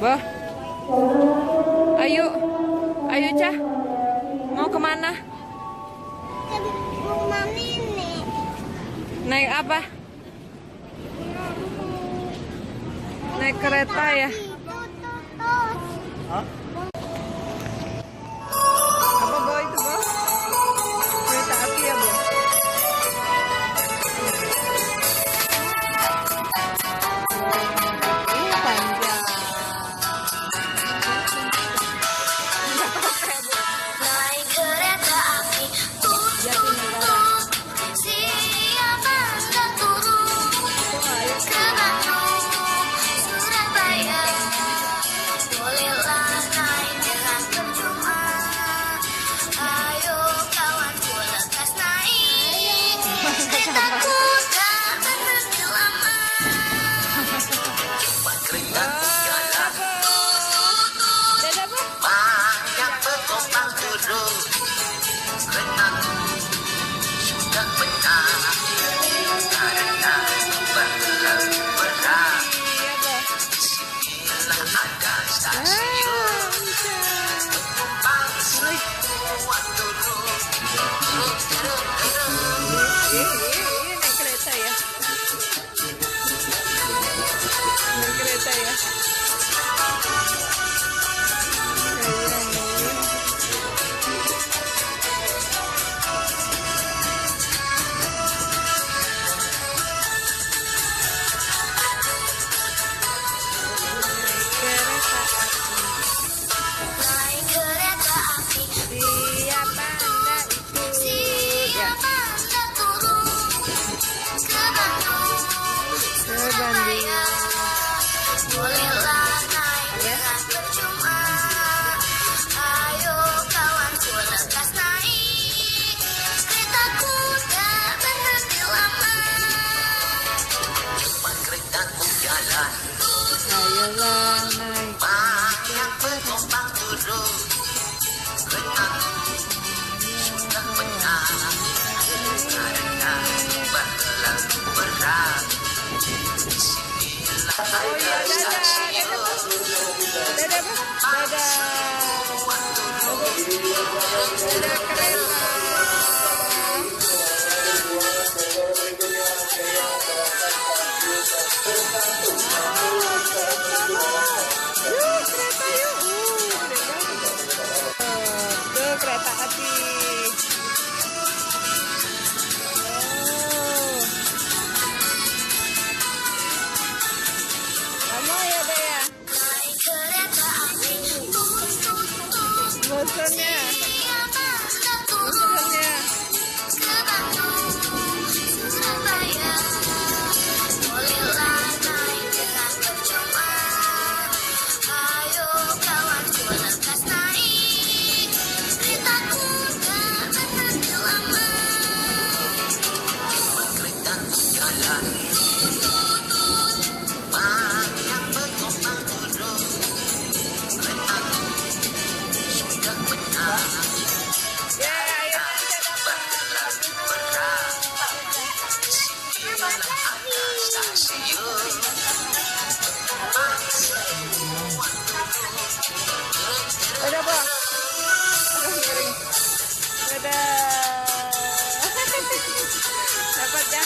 Wah. Ayo. Ayo, Cah. Mau kemana? Ke rumah nenek. Naik apa? Naik kereta ya? Hah? Apa bawa itu, Bo? Kereta api ya, Bo? Panjang. Naik kereta api, tut-tut-tut. Siapa hendak turun ke Bandung, Surabaya? Bolehlah naik dengan percuma. Ayo kawanku lekas naik. Keretaku tak berhenti lama. Dadah, Bo. Banyak bergombang turun, keretaku sudah benar karena berlalu berat. Iya, Bo. Bila ada stasiun, penumpang semua turun, Ini naik kereta ya? Naik kereta ya? Naik kereta api, Siapa Anda itu? siapa hendak turun ke Bandung, Surabaya? Bolehlah naik dengan percuma. Ayo kawanku lekas naik. Keretaku tak berhenti lama. cepat keretaku jalan. Ayolah naik. Banyak bergombang turun, keretaku sudah benar karena berlalu berat. Bila ada stasiun, Dadah, Bo. Dadah. Dadah kereta. Yuk, kereta yuk. Tuh, kereta api. Oh. Kamu ya, Dek ya? Naik kereta api, tut-tut-tut. Bosannya. Siapa hendak turun Bosannya. ke Bandung, Surabaya? Bolehlah naik dengan percuma. Ayo kawanku lekas naik. Keretaku tak berhenti lama. cepat keretaku jalan. Banyak bergombang turun, keretaku sudah benar Ya, ayo berlalu berat. Bila ada stasiun, penumpang semua turun. Dadah, Bo. Aduh, miring. Dadah. Dapat ya?